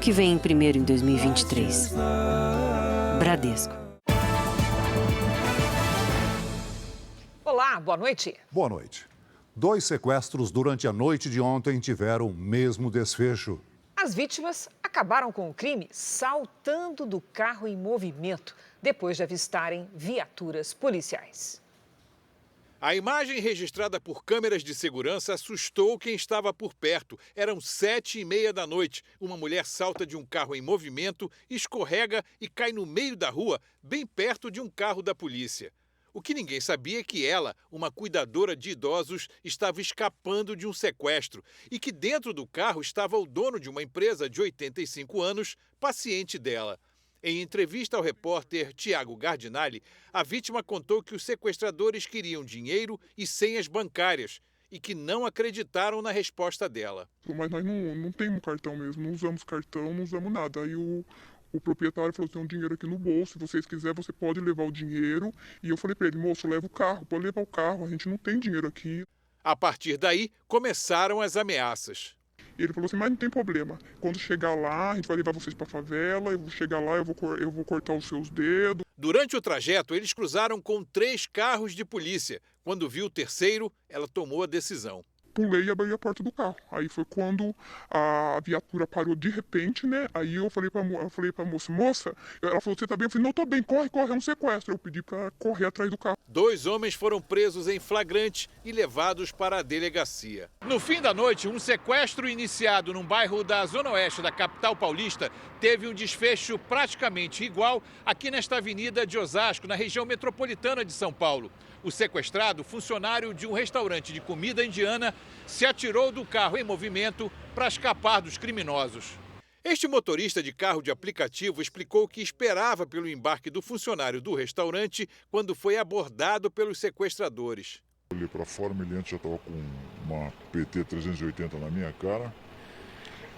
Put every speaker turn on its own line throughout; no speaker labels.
que vem primeiro em 2023. Bradesco.
Olá, boa noite.
Boa noite. 2 sequestros durante a noite de ontem tiveram o mesmo desfecho.
As vítimas acabaram com o crime saltando do carro em movimento, depois de avistarem viaturas policiais.
A imagem registrada por câmeras de segurança assustou quem estava por perto. Eram 7h30 da noite. Uma mulher salta de um carro em movimento, escorrega e cai no meio da rua, bem perto de um carro da polícia. O que ninguém sabia é que ela, uma cuidadora de idosos, estava escapando de um sequestro e que dentro do carro estava o dono de uma empresa de 85 anos, paciente dela. Em entrevista ao repórter Tiago Gardinali, a vítima contou que os sequestradores queriam dinheiro e senhas bancárias e que não acreditaram na resposta dela.
Mas nós não temos cartão mesmo, não usamos cartão, não usamos nada. Aí o proprietário falou, tem um dinheiro aqui no bolso, se vocês quiserem, você pode levar o dinheiro. E eu falei para ele, moço, leva o carro, pode levar o carro, a gente não tem dinheiro aqui.
A partir daí, começaram as ameaças.
Ele falou assim, mas não tem problema, quando chegar lá, a gente vai levar vocês para a favela, eu vou chegar lá, eu vou cortar os seus dedos.
Durante o trajeto, eles cruzaram com 3 carros de polícia. Quando viu o terceiro, ela tomou a decisão.
Pulei e abri a porta do carro. Aí foi quando a viatura parou de repente, né? Aí eu falei pra moça, ela falou, você tá bem? Eu falei, não, tô bem, corre, é um sequestro. Eu pedi pra correr atrás do carro.
2 homens foram presos em flagrante e levados para a delegacia. No fim da noite, um sequestro iniciado num bairro da Zona Oeste da capital paulista teve um desfecho praticamente igual aqui nesta avenida de Osasco, na região metropolitana de São Paulo. O sequestrado, funcionário de um restaurante de comida indiana, se atirou do carro em movimento para escapar dos criminosos. Este motorista de carro de aplicativo explicou que esperava pelo embarque do funcionário do restaurante quando foi abordado pelos sequestradores.
Olhei para fora, o meliante já estava com uma PT 380 na minha cara.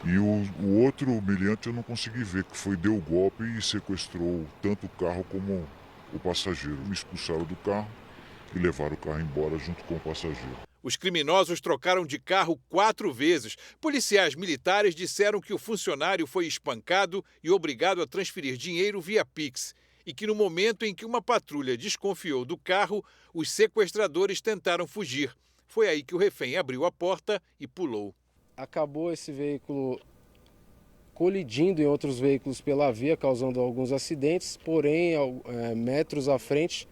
E o outro meliante eu não consegui ver, que deu o golpe e sequestrou tanto o carro como o passageiro. Me expulsaram do carro e levaram o carro embora junto com o passageiro.
Os criminosos trocaram de carro 4 vezes. Policiais militares disseram que o funcionário foi espancado e obrigado a transferir dinheiro via Pix. E que no momento em que uma patrulha desconfiou do carro, os sequestradores tentaram fugir. Foi aí que o refém abriu a porta e pulou.
Acabou esse veículo colidindo em outros veículos pela via, causando alguns acidentes, porém, metros à frente,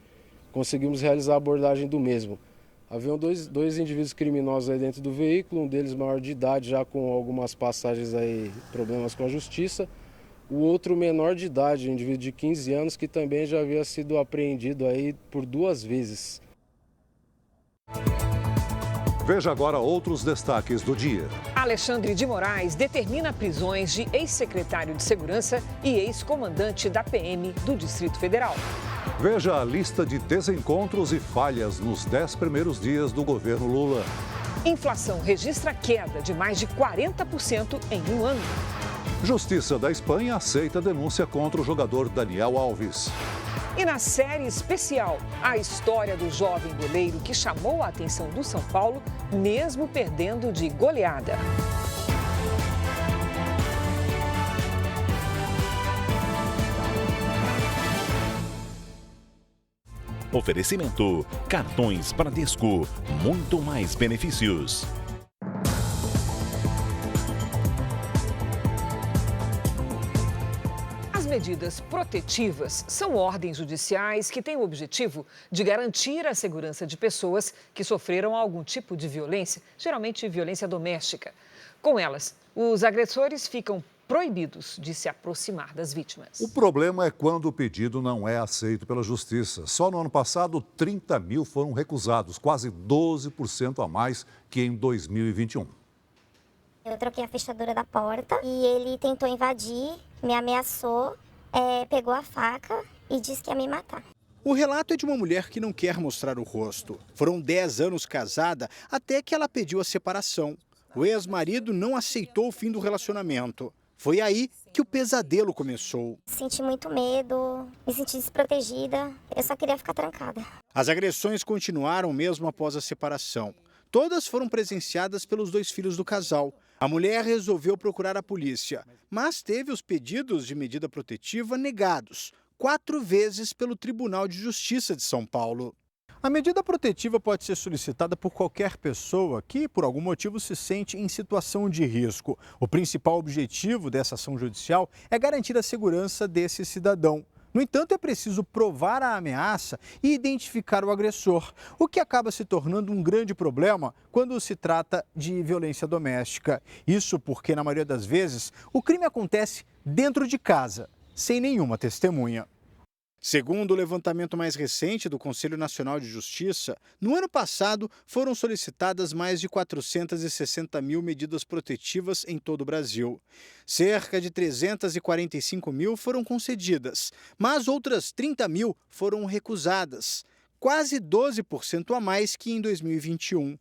conseguimos realizar a abordagem do mesmo. Haviam dois indivíduos criminosos aí dentro do veículo, um deles maior de idade, já com algumas passagens aí, problemas com a justiça. O outro menor de idade, um indivíduo de 15 anos, que também já havia sido apreendido aí por 2 vezes.
Veja agora outros destaques do dia.
Alexandre de Moraes determina prisões de ex-secretário de Segurança e ex-comandante da PM do Distrito Federal.
Veja a lista de desencontros e falhas nos 10 primeiros dias do governo Lula.
Inflação registra queda de mais de 40% em um ano.
Justiça da Espanha aceita denúncia contra o jogador Daniel Alves.
E na série especial, a história do jovem goleiro que chamou a atenção do São Paulo, mesmo perdendo de goleada.
Oferecimento: cartões Bradesco, muito mais benefícios.
As medidas protetivas são ordens judiciais que têm o objetivo de garantir a segurança de pessoas que sofreram algum tipo de violência, geralmente violência doméstica. Com elas, os agressores ficam proibidos de se aproximar das vítimas.
O problema é quando o pedido não é aceito pela Justiça. Só no ano passado, 30 mil foram recusados, quase 12% a mais que em 2021.
Eu troquei a fechadura da porta e ele tentou invadir, me ameaçou, pegou a faca e disse que ia me matar.
O relato é de uma mulher que não quer mostrar o rosto. Foram 10 anos casada até que ela pediu a separação. O ex-marido não aceitou o fim do relacionamento. Foi aí que o pesadelo começou.
Senti muito medo, me senti desprotegida, eu só queria ficar trancada.
As agressões continuaram mesmo após a separação. Todas foram presenciadas pelos 2 filhos do casal. A mulher resolveu procurar a polícia, mas teve os pedidos de medida protetiva negados 4 vezes pelo Tribunal de Justiça de São Paulo. A medida protetiva pode ser solicitada por qualquer pessoa que, por algum motivo, se sente em situação de risco. O principal objetivo dessa ação judicial é garantir a segurança desse cidadão. No entanto, é preciso provar a ameaça e identificar o agressor, o que acaba se tornando um grande problema quando se trata de violência doméstica. Isso porque, na maioria das vezes, o crime acontece dentro de casa, sem nenhuma testemunha. Segundo o levantamento mais recente do Conselho Nacional de Justiça, no ano passado foram solicitadas mais de 460 mil medidas protetivas em todo o Brasil. Cerca de 345 mil foram concedidas, mas outras 30 mil foram recusadas, quase 12% a mais que em 2021.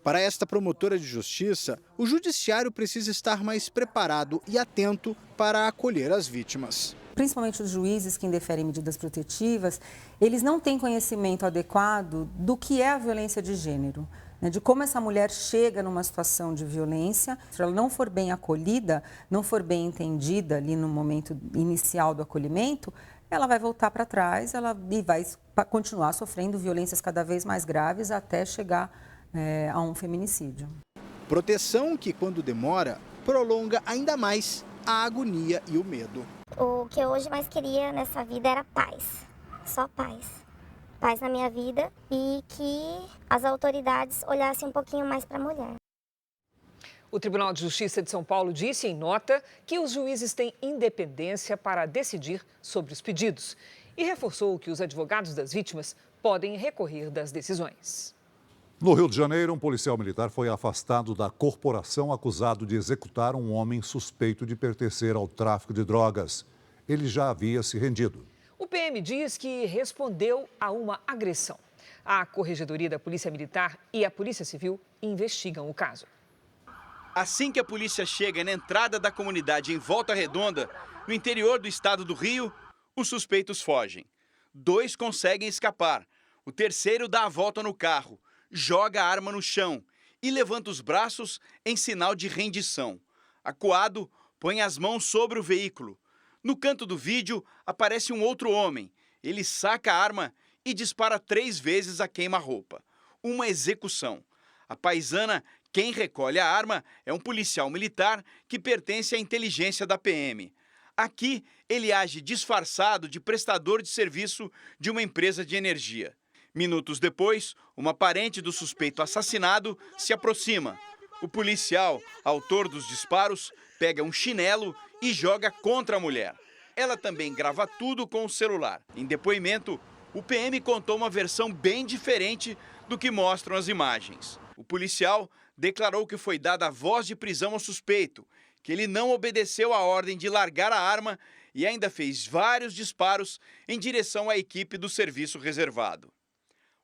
Para esta promotora de justiça, o judiciário precisa estar mais preparado e atento para acolher as vítimas.
Principalmente os juízes que indeferem medidas protetivas, eles não têm conhecimento adequado do que é a violência de gênero, né? De como essa mulher chega numa situação de violência. Se ela não for bem acolhida, não for bem entendida ali no momento inicial do acolhimento, ela vai voltar para trás e vai continuar sofrendo violências cada vez mais graves até chegar a um feminicídio.
Proteção que, quando demora, prolonga ainda mais a agonia e o medo.
O que eu hoje mais queria nessa vida era paz, só paz. Paz na minha vida e que as autoridades olhassem um pouquinho mais para a mulher.
O Tribunal de Justiça de São Paulo disse em nota que os juízes têm independência para decidir sobre os pedidos e reforçou que os advogados das vítimas podem recorrer das decisões.
No Rio de Janeiro, um policial militar foi afastado da corporação acusado de executar um homem suspeito de pertencer ao tráfico de drogas. Ele já havia se rendido.
O PM diz que respondeu a uma agressão. A Corregedoria da Polícia Militar e a Polícia Civil investigam o caso.
Assim que a polícia chega na entrada da comunidade em Volta Redonda, no interior do estado do Rio, os suspeitos fogem. 2 conseguem escapar. O terceiro dá a volta no carro, joga a arma no chão e levanta os braços em sinal de rendição. Acuado, põe as mãos sobre o veículo. No canto do vídeo, aparece um outro homem. Ele saca a arma e dispara 3 vezes a queima-roupa. Uma execução. A paisana, quem recolhe a arma, é um policial militar que pertence à inteligência da PM. Aqui, ele age disfarçado de prestador de serviço de uma empresa de energia. Minutos depois, uma parente do suspeito assassinado se aproxima. O policial, autor dos disparos, pega um chinelo e joga contra a mulher. Ela também grava tudo com o celular. Em depoimento, o PM contou uma versão bem diferente do que mostram as imagens. O policial declarou que foi dada a voz de prisão ao suspeito, que ele não obedeceu a ordem de largar a arma e ainda fez vários disparos em direção à equipe do serviço reservado.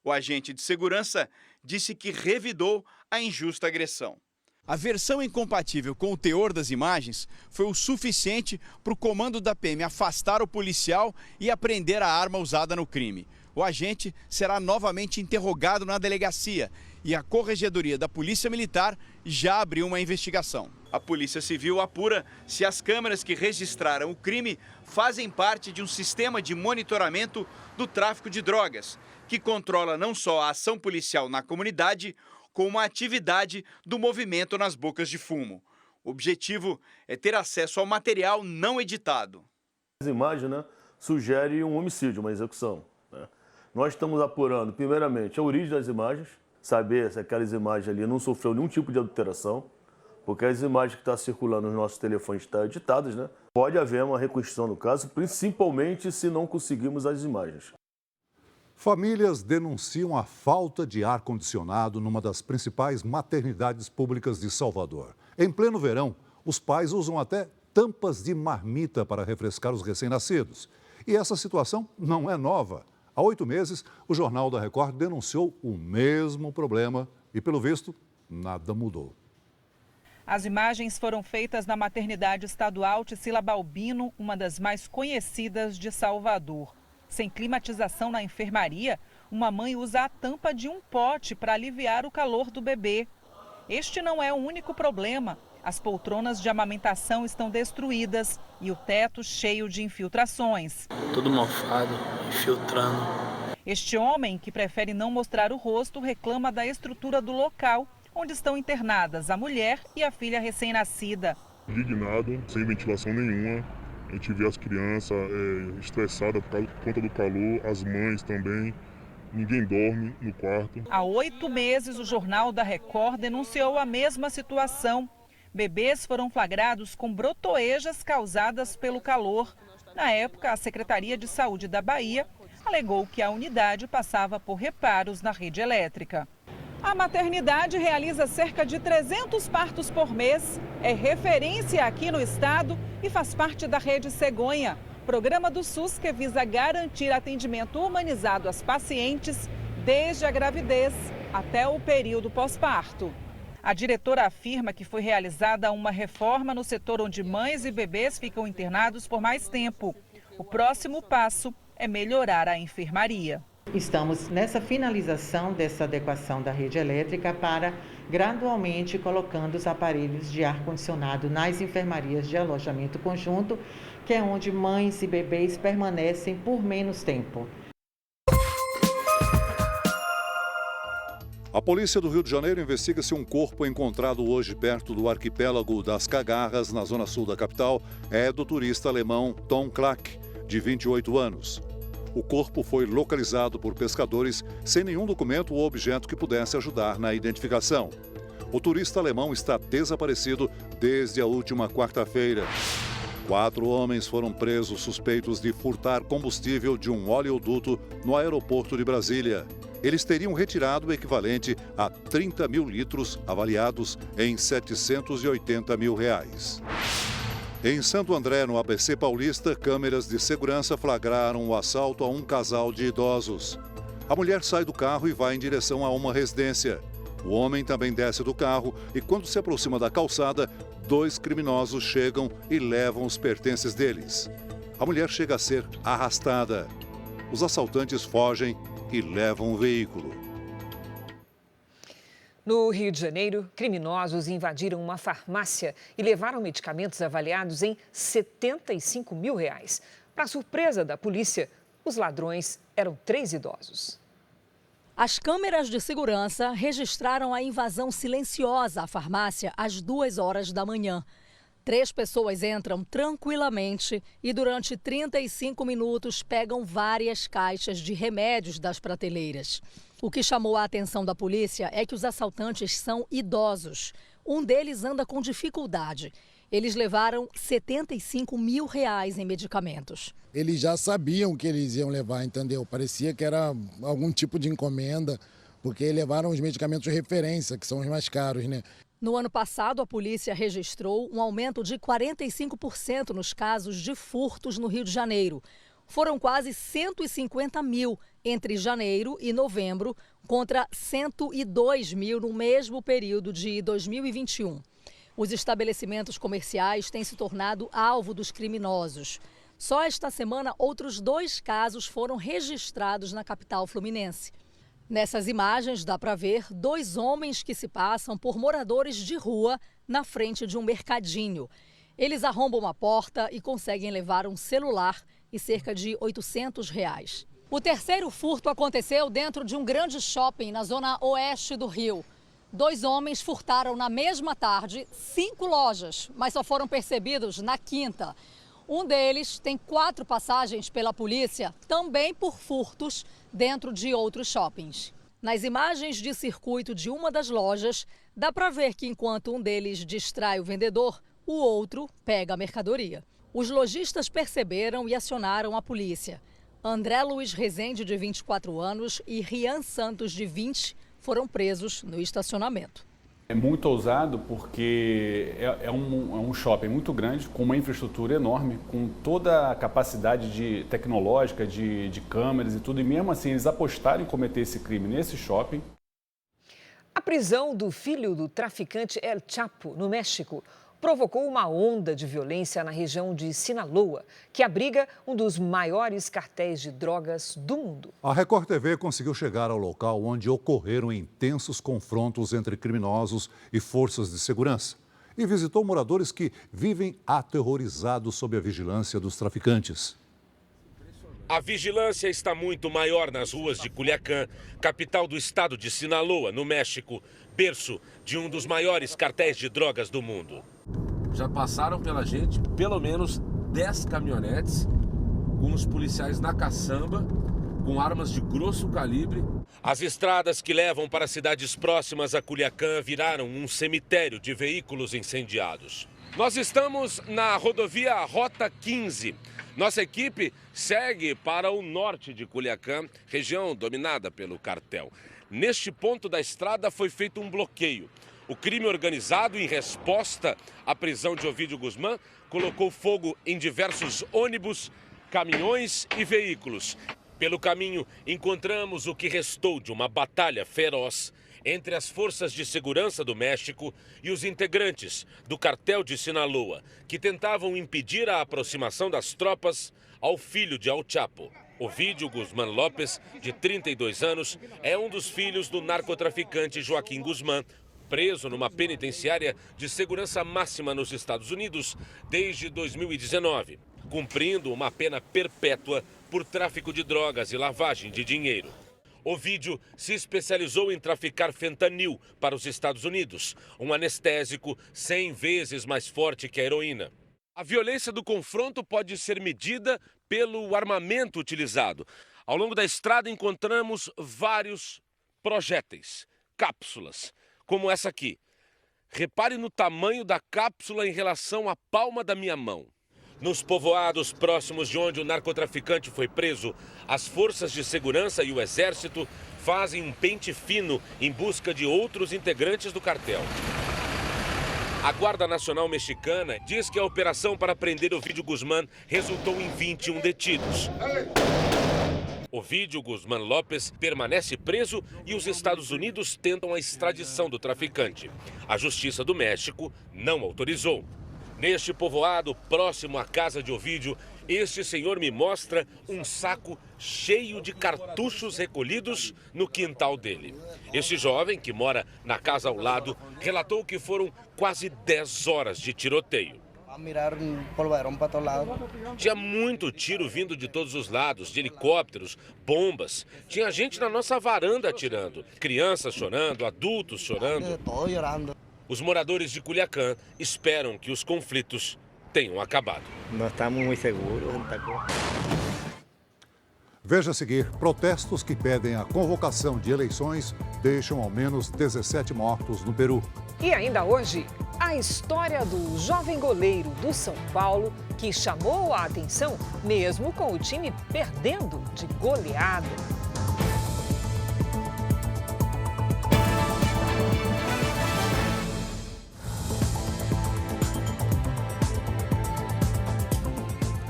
O agente de segurança disse que revidou a injusta agressão. A versão incompatível com o teor das imagens foi o suficiente para o comando da PM afastar o policial e apreender a arma usada no crime. O agente será novamente interrogado na delegacia e a Corregedoria da Polícia Militar já abriu uma investigação. A Polícia Civil apura se as câmeras que registraram o crime fazem parte de um sistema de monitoramento do tráfico de drogas, que controla não só a ação policial na comunidade, como a atividade do movimento nas bocas de fumo. O objetivo é ter acesso ao material não editado.
As imagens, sugerem um homicídio, uma execução. Nós estamos apurando, primeiramente, a origem das imagens, saber se aquelas imagens ali não sofreu nenhum tipo de adulteração, porque as imagens que estão circulando nos nossos telefones estão editadas, Pode haver uma reconstrução do caso, principalmente se não conseguirmos as imagens.
Famílias denunciam a falta de ar-condicionado numa das principais maternidades públicas de Salvador. Em pleno verão, os pais usam até tampas de marmita para refrescar os recém-nascidos. E essa situação não é nova. Há 8 meses, o Jornal da Record denunciou o mesmo problema e, pelo visto, nada mudou.
As imagens foram feitas na maternidade estadual Tisila Balbino, uma das mais conhecidas de Salvador. Sem climatização na enfermaria, uma mãe usa a tampa de um pote para aliviar o calor do bebê. Este não é o único problema. As poltronas de amamentação estão destruídas e o teto cheio de infiltrações.
Tudo mofado, infiltrando.
Este homem, que prefere não mostrar o rosto, reclama da estrutura do local, onde estão internadas a mulher e a filha recém-nascida.
Indignado, sem ventilação nenhuma. A gente vê as crianças estressadas por conta do calor, as mães também. Ninguém dorme no quarto.
Há 8 meses, o Jornal da Record denunciou a mesma situação. Bebês foram flagrados com brotoejas causadas pelo calor. Na época, a Secretaria de Saúde da Bahia alegou que a unidade passava por reparos na rede elétrica. A maternidade realiza cerca de 300 partos por mês, é referência aqui no estado e faz parte da Rede Cegonha, programa do SUS que visa garantir atendimento humanizado às pacientes desde a gravidez até o período pós-parto. A diretora afirma que foi realizada uma reforma no setor onde mães e bebês ficam internados por mais tempo. O próximo passo é melhorar a enfermaria.
Estamos nessa finalização dessa adequação da rede elétrica para gradualmente colocando os aparelhos de ar-condicionado nas enfermarias de alojamento conjunto, que é onde mães e bebês permanecem por menos tempo.
A polícia do Rio de Janeiro investiga se um corpo encontrado hoje perto do arquipélago das Cagarras, na zona sul da capital, é do turista alemão Tom Klack, de 28 anos. O corpo foi localizado por pescadores sem nenhum documento ou objeto que pudesse ajudar na identificação. O turista alemão está desaparecido desde a última quarta-feira. 4 homens foram presos suspeitos de furtar combustível de um oleoduto no aeroporto de Brasília. Eles teriam retirado o equivalente a 30 mil litros, avaliados em 780 mil reais. Em Santo André, no ABC Paulista, câmeras de segurança flagraram o assalto a um casal de idosos. A mulher sai do carro e vai em direção a uma residência. O homem também desce do carro e, quando se aproxima da calçada, 2 criminosos chegam e levam os pertences deles. A mulher chega a ser arrastada. Os assaltantes fogem e levam o veículo.
No Rio de Janeiro, criminosos invadiram uma farmácia e levaram medicamentos avaliados em 75 mil reais. Para surpresa da polícia, os ladrões eram 3 idosos.
As câmeras de segurança registraram a invasão silenciosa à farmácia às 2 horas da manhã. 3 pessoas entram tranquilamente e durante 35 minutos pegam várias caixas de remédios das prateleiras. O que chamou a atenção da polícia é que os assaltantes são idosos. Um deles anda com dificuldade. Eles levaram 75 mil reais em medicamentos.
Eles já sabiam que eles iam levar, entendeu? Parecia que era algum tipo de encomenda, porque levaram os medicamentos de referência, que são os mais caros, né?
No ano passado, a polícia registrou um aumento de 45% nos casos de furtos no Rio de Janeiro. Foram quase 150 mil entre janeiro e novembro, contra 102 mil no mesmo período de 2021. Os estabelecimentos comerciais têm se tornado alvo dos criminosos. Só esta semana, outros 2 casos foram registrados na capital fluminense. Nessas imagens dá para ver 2 homens que se passam por moradores de rua na frente de um mercadinho. Eles arrombam a porta e conseguem levar um celular e cerca de R$ 800 reais. O terceiro furto aconteceu dentro de um grande shopping na zona oeste do Rio. 2 homens furtaram na mesma tarde 5 lojas, mas só foram percebidos na quinta. Um deles tem 4 passagens pela polícia, também por furtos, dentro de outros shoppings. Nas imagens de circuito de uma das lojas, dá para ver que enquanto um deles distrai o vendedor, o outro pega a mercadoria. Os lojistas perceberam e acionaram a polícia. André Luiz Rezende, de 24 anos, e Rian Santos, de 20, foram presos no estacionamento.
É muito ousado porque é um shopping muito grande, com uma infraestrutura enorme, com toda a capacidade tecnológica de câmeras e tudo, e mesmo assim eles apostaram em cometer esse crime nesse shopping.
A prisão do filho do traficante El Chapo, no México. provocou uma onda de violência na região de Sinaloa, que abriga um dos maiores cartéis de drogas do mundo.
A Record TV conseguiu chegar ao local onde ocorreram intensos confrontos entre criminosos e forças de segurança e visitou moradores que vivem aterrorizados sob a vigilância dos traficantes.
A vigilância está muito maior nas ruas de Culiacán, capital do estado de Sinaloa, no México, berço de um dos maiores cartéis de drogas do mundo.
Já passaram pela gente pelo menos 10 caminhonetes com os policiais na caçamba, com armas de grosso calibre.
As estradas que levam para cidades próximas a Culiacán viraram um cemitério de veículos incendiados. Nós estamos na rodovia Rota 15. Nossa equipe segue para o norte de Culiacán, região dominada pelo cartel. Neste ponto da estrada foi feito um bloqueio. O crime organizado, em resposta à prisão de Ovidio Guzmán, colocou fogo em diversos ônibus, caminhões e veículos. Pelo caminho, encontramos o que restou de uma batalha feroz entre as forças de segurança do México e os integrantes do cartel de Sinaloa, que tentavam impedir a aproximação das tropas ao filho de El Chapo. Ovidio Guzmán López, de 32 anos, é um dos filhos do narcotraficante Joaquim Guzmán, preso numa penitenciária de segurança máxima nos Estados Unidos desde 2019, cumprindo uma pena perpétua por tráfico de drogas e lavagem de dinheiro. Ovidio se especializou em traficar fentanil para os Estados Unidos, um anestésico 100 vezes mais forte que a heroína. A violência do confronto pode ser medida pelo armamento utilizado. Ao longo da estrada encontramos vários projéteis, cápsulas, como essa aqui. Repare no tamanho da cápsula em relação à palma da minha mão. Nos povoados próximos de onde o narcotraficante foi preso, as forças de segurança e o exército fazem um pente fino em busca de outros integrantes do cartel. A Guarda Nacional Mexicana diz que a operação para prender Ovidio Guzmán resultou em 21 detidos. Ovidio Guzmán López permanece preso e os Estados Unidos tentam a extradição do traficante. A Justiça do México não autorizou. Neste povoado, próximo à casa de Ovidio, este senhor me mostra um saco cheio de cartuchos recolhidos no quintal dele. Este jovem, que mora na casa ao lado, relatou que foram quase 10 horas de tiroteio. Tinha muito tiro vindo de todos os lados, de helicópteros, bombas. Tinha gente na nossa varanda atirando, crianças chorando, adultos chorando. Os moradores de Culiacán esperam que os conflitos tenham acabado.
Nós estamos muito seguros.
Veja a seguir, protestos que pedem a convocação de eleições deixam ao menos 17 mortos no Peru.
E ainda hoje, a história do jovem goleiro do São Paulo que chamou a atenção mesmo com o time perdendo de goleada.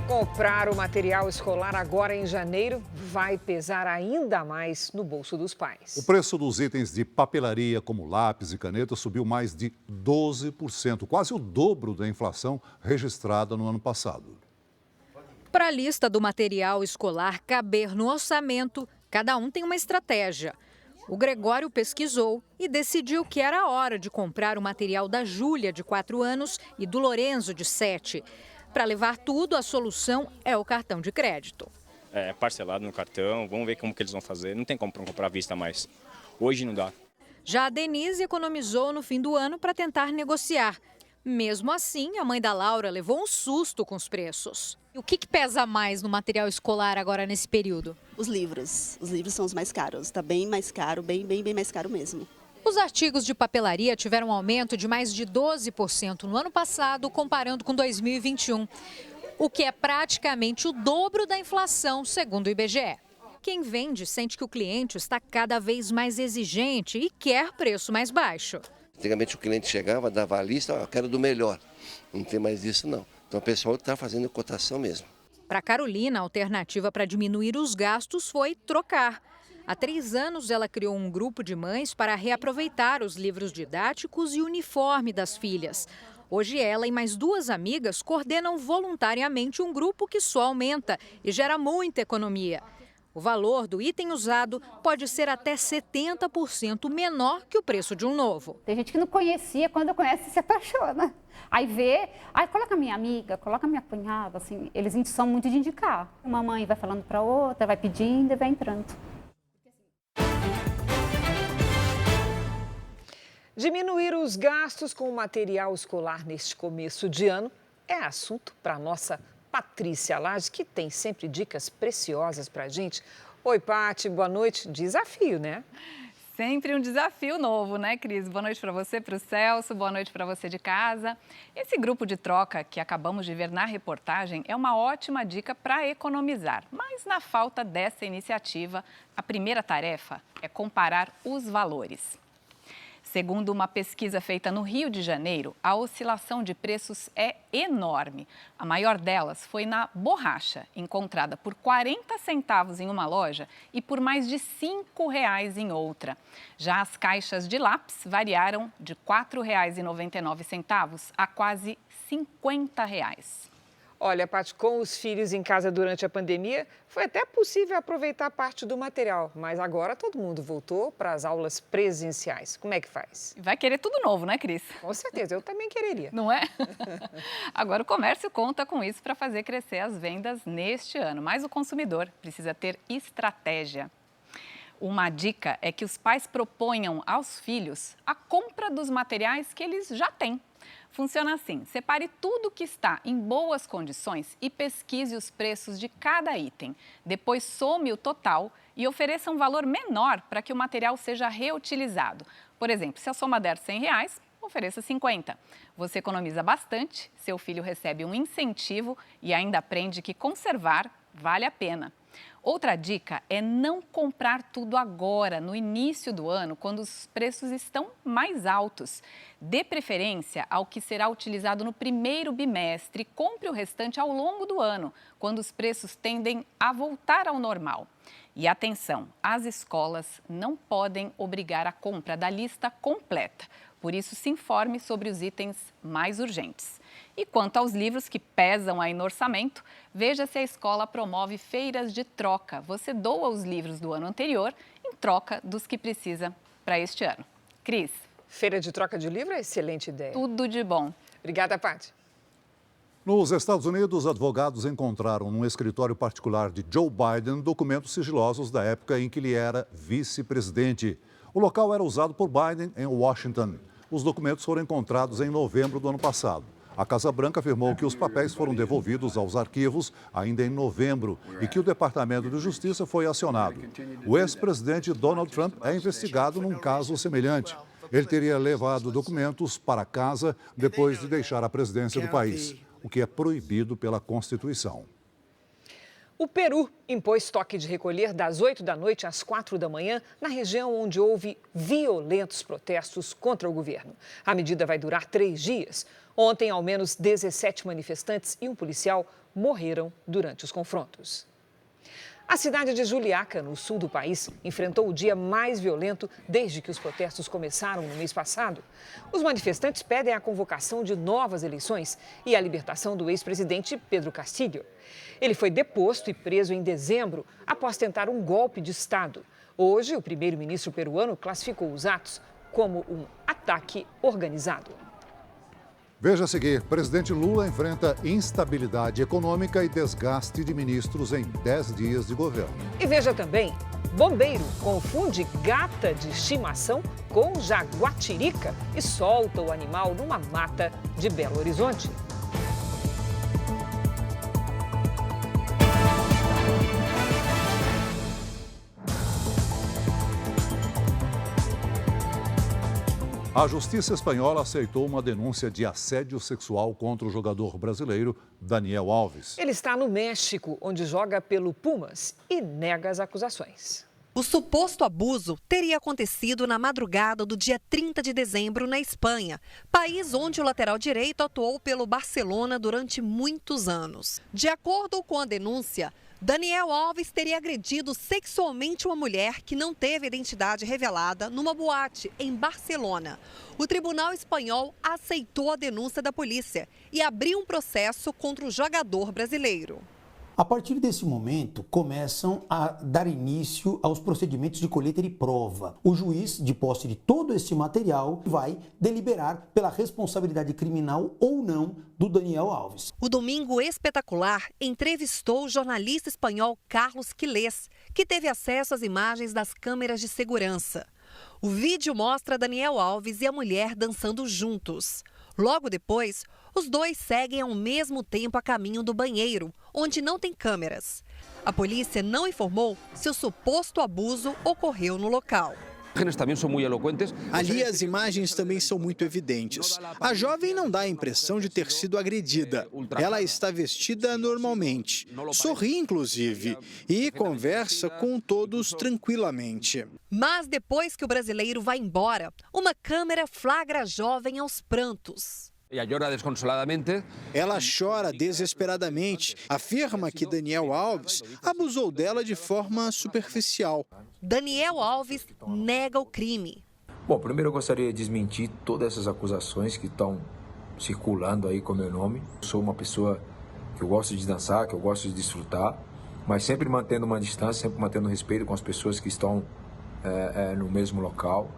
Comprar o material escolar agora em janeiro vai pesar ainda mais no bolso dos pais.
O preço dos itens de papelaria, como lápis e caneta, subiu mais de 12%, quase o dobro da inflação registrada no ano passado.
Para a lista do material escolar caber no orçamento, cada um tem uma estratégia. O Gregório pesquisou e decidiu que era a hora de comprar o material da Júlia, de 4 anos, e do Lorenzo, de 7. Para levar tudo, a solução é o cartão de crédito.
É parcelado no cartão, vamos ver como que eles vão fazer. Não tem como comprar à vista mais. Hoje não dá.
Já a Denise economizou no fim do ano para tentar negociar. Mesmo assim, a mãe da Laura levou um susto com os preços. E o que pesa mais no material escolar agora nesse período?
Os livros. Os livros são os mais caros. Está bem mais caro, bem mais caro mesmo.
Os artigos de papelaria tiveram um aumento de mais de 12% no ano passado, comparando com 2021, o que é praticamente o dobro da inflação, segundo o IBGE. Quem vende sente que o cliente está cada vez mais exigente e quer preço mais baixo.
Antigamente o cliente chegava, dava a lista, eu quero do melhor. Não tem mais isso não. Então o pessoal está fazendo cotação mesmo.
Para Carolina, a alternativa para diminuir os gastos foi trocar. Há 3 anos, ela criou um grupo de mães para reaproveitar os livros didáticos e o uniforme das filhas. Hoje ela e mais 2 amigas coordenam voluntariamente um grupo que só aumenta e gera muita economia. O valor do item usado pode ser até 70% menor que o preço de um novo.
Tem gente que não conhecia, quando conhece se apaixona. Aí vê, aí coloca minha amiga, coloca minha cunhada, assim, eles são muito de indicar. Uma mãe vai falando para outra, vai pedindo e vai entrando.
Diminuir os gastos com o material escolar neste começo de ano é assunto para a nossa Patrícia Lage, que tem sempre dicas preciosas para a gente. Oi, Pati, boa noite. Desafio, né?
Sempre um desafio novo, né, Cris? Boa noite para você, para o Celso, boa noite para você de casa. Esse grupo de troca que acabamos de ver na reportagem é uma ótima dica para economizar. Mas na falta dessa iniciativa, a primeira tarefa é comparar os valores. Segundo uma pesquisa feita no Rio de Janeiro, a oscilação de preços é enorme. A maior delas foi na borracha, encontrada por 40 centavos em uma loja e por mais de R$ 5,00 em outra. Já as caixas de lápis variaram de R$ 4,99 a quase R$ 50,00.
Olha, Paty, com os filhos em casa durante a pandemia, foi até possível aproveitar parte do material, mas agora todo mundo voltou para as aulas presenciais. Como é que faz?
Vai querer tudo novo, né, Cris?
Com certeza, eu também quereria.
Não é? Agora o comércio conta com isso para fazer crescer as vendas neste ano, mas o consumidor precisa ter estratégia. Uma dica é que os pais proponham aos filhos a compra dos materiais que eles já têm. Funciona assim: separe tudo que está em boas condições e pesquise os preços de cada item. Depois some o total e ofereça um valor menor para que o material seja reutilizado. Por exemplo, se a soma der R$ 100, ofereça 50. Você economiza bastante, seu filho recebe um incentivo e ainda aprende que conservar vale a pena. Outra dica é não comprar tudo agora, no início do ano, quando os preços estão mais altos. Dê preferência ao que será utilizado no primeiro bimestre e compre o restante ao longo do ano, quando os preços tendem a voltar ao normal. E atenção, as escolas não podem obrigar a compra da lista completa. Por isso, se informe sobre os itens mais urgentes. E quanto aos livros que pesam aí no orçamento, veja se a escola promove feiras de troca. Você doa os livros do ano anterior em troca dos que precisa para este ano. Cris.
Feira de troca de livro é excelente ideia.
Tudo de bom.
Obrigada, Paty.
Nos Estados Unidos, advogados encontraram num escritório particular de Joe Biden documentos sigilosos da época em que ele era vice-presidente. O local era usado por Biden em Washington. Os documentos foram encontrados em novembro do ano passado. A Casa Branca afirmou que os papéis foram devolvidos aos arquivos ainda em novembro e que o Departamento de Justiça foi acionado. O ex-presidente Donald Trump é investigado num caso semelhante. Ele teria levado documentos para casa depois de deixar a presidência do país, o que é proibido pela Constituição.
O Peru impôs toque de recolher das 8 da noite às 4 da manhã na região onde houve violentos protestos contra o governo. A medida vai durar 3 dias. Ontem, ao menos 17 manifestantes e um policial morreram durante os confrontos. A cidade de Juliaca, no sul do país, enfrentou o dia mais violento desde que os protestos começaram no mês passado. Os manifestantes pedem a convocação de novas eleições e a libertação do ex-presidente Pedro Castillo. Ele foi deposto e preso em dezembro após tentar um golpe de Estado. Hoje, o primeiro-ministro peruano classificou os atos como um ataque organizado.
Veja a seguir, presidente Lula enfrenta instabilidade econômica e desgaste de ministros em 10 dias de governo.
E veja também, bombeiro confunde gata de estimação com jaguatirica e solta o animal numa mata de Belo Horizonte.
A justiça espanhola aceitou uma denúncia de assédio sexual contra o jogador brasileiro Daniel Alves.
Ele está no México, onde joga pelo Pumas e nega as acusações.
O suposto abuso teria acontecido na madrugada do dia 30 de dezembro na Espanha, país onde o lateral direito atuou pelo Barcelona durante muitos anos. De acordo com a denúncia, Daniel Alves teria agredido sexualmente uma mulher que não teve identidade revelada numa boate em Barcelona. O tribunal espanhol aceitou a denúncia da polícia e abriu um processo contra o jogador brasileiro.
A partir desse momento, começam a dar início aos procedimentos de colheita de prova. O juiz, de posse de todo esse material, vai deliberar pela responsabilidade criminal ou não do Daniel Alves.
O Domingo Espetacular entrevistou o jornalista espanhol Carlos Quilés, que teve acesso às imagens das câmeras de segurança. O vídeo mostra Daniel Alves e a mulher dançando juntos. Logo depois, os dois seguem ao mesmo tempo a caminho do banheiro, onde não tem câmeras. A polícia não informou se o suposto abuso ocorreu no local.
Ali as imagens também são muito evidentes. A jovem não dá a impressão de ter sido agredida. Ela está vestida normalmente, sorri inclusive e conversa com todos tranquilamente.
Mas depois que o brasileiro vai embora, uma câmera flagra a jovem aos prantos.
Ela chora desesperadamente, afirma que Daniel Alves abusou dela de forma superficial.
Daniel Alves nega o crime.
Bom, primeiro eu gostaria de desmentir todas essas acusações que estão circulando aí com meu nome. Eu sou uma pessoa que eu gosto de dançar, que eu gosto de desfrutar, mas sempre mantendo uma distância, sempre mantendo respeito com as pessoas que estão no mesmo local.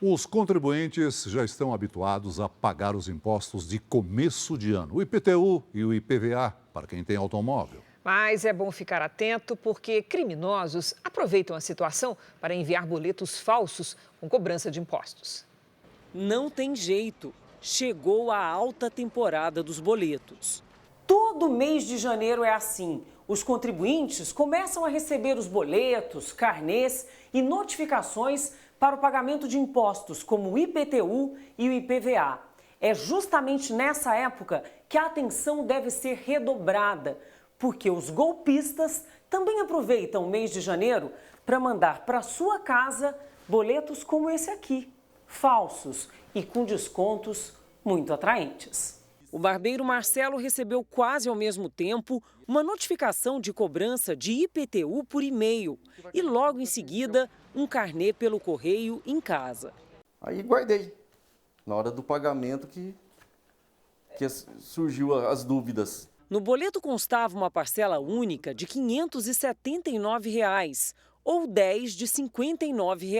Os contribuintes já estão habituados a pagar os impostos de começo de ano, o IPTU e o IPVA, para quem tem automóvel.
Mas é bom ficar atento porque criminosos aproveitam a situação para enviar boletos falsos com cobrança de impostos.
Não tem jeito. Chegou a alta temporada dos boletos. Todo mês de janeiro é assim. Os contribuintes começam a receber os boletos, carnês e notificações para o pagamento de impostos como o IPTU e o IPVA. É justamente nessa época que a atenção deve ser redobrada, porque os golpistas também aproveitam o mês de janeiro para mandar para sua casa boletos como esse aqui, falsos e com descontos muito atraentes. O barbeiro Marcelo recebeu quase ao mesmo tempo uma notificação de cobrança de IPTU por e-mail e logo em seguida um carnê pelo correio em casa.
Aí guardei. Na hora do pagamento que surgiu as dúvidas.
No boleto constava uma parcela única de R$ 579, ou 10 de R$ 59,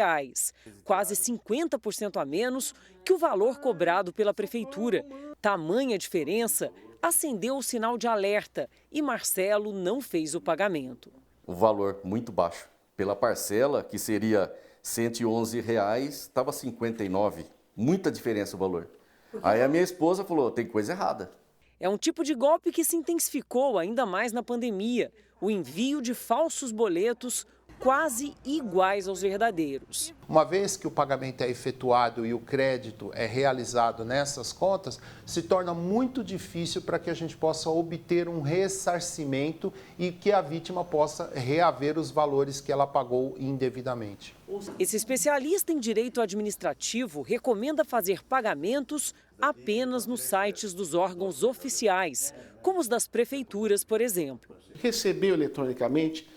quase 50% a menos que o valor cobrado pela prefeitura. Tamanha diferença acendeu o sinal de alerta e Marcelo não fez o pagamento.
O valor muito baixo. Pela parcela, que seria R$ 111, estava R$ 59. Muita diferença o valor. Aí a minha esposa falou, tem coisa errada.
É um tipo de golpe que se intensificou ainda mais na pandemia. O envio de falsos boletos quase iguais aos verdadeiros.
Uma vez que o pagamento é efetuado e o crédito é realizado nessas contas, se torna muito difícil para que a gente possa obter um ressarcimento e que a vítima possa reaver os valores que ela pagou indevidamente.
Esse especialista em direito administrativo recomenda fazer pagamentos apenas nos sites dos órgãos oficiais, como os das prefeituras, por exemplo.
Recebeu eletronicamente,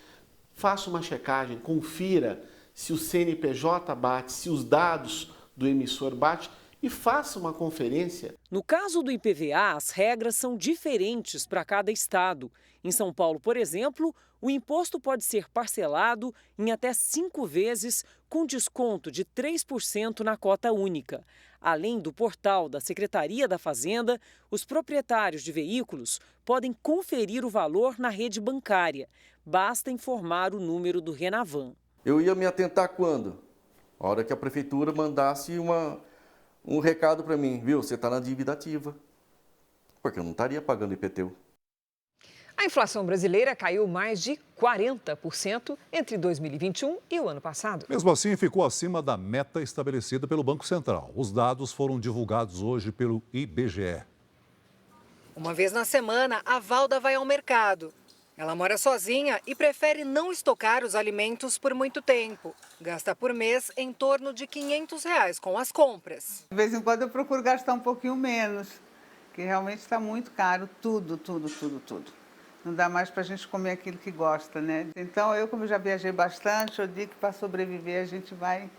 faça uma checagem, confira se o CNPJ bate, se os dados do emissor batem e faça uma conferência.
No caso do IPVA, as regras são diferentes para cada estado. Em São Paulo, por exemplo, o imposto pode ser parcelado em até 5 vezes, com desconto de 3% na cota única. Além do portal da Secretaria da Fazenda, os proprietários de veículos podem conferir o valor na rede bancária. Basta informar o número do Renavan.
Eu ia me atentar quando? A hora que a prefeitura mandasse um recado para mim, viu? Você está na dívida ativa. Porque eu não estaria pagando IPTU.
A inflação brasileira caiu mais de 40% entre 2021 e o ano passado.
Mesmo assim, ficou acima da meta estabelecida pelo Banco Central. Os dados foram divulgados hoje pelo IBGE.
Uma vez na semana, a Valda vai ao mercado. Ela mora sozinha e prefere não estocar os alimentos por muito tempo. Gasta por mês em torno de R$ 500 com as compras.
De vez em quando eu procuro gastar um pouquinho menos, que realmente está muito caro, tudo.
Não dá mais para a gente comer aquilo que gosta, né? Então, como já viajei bastante, eu digo que para sobreviver a gente vai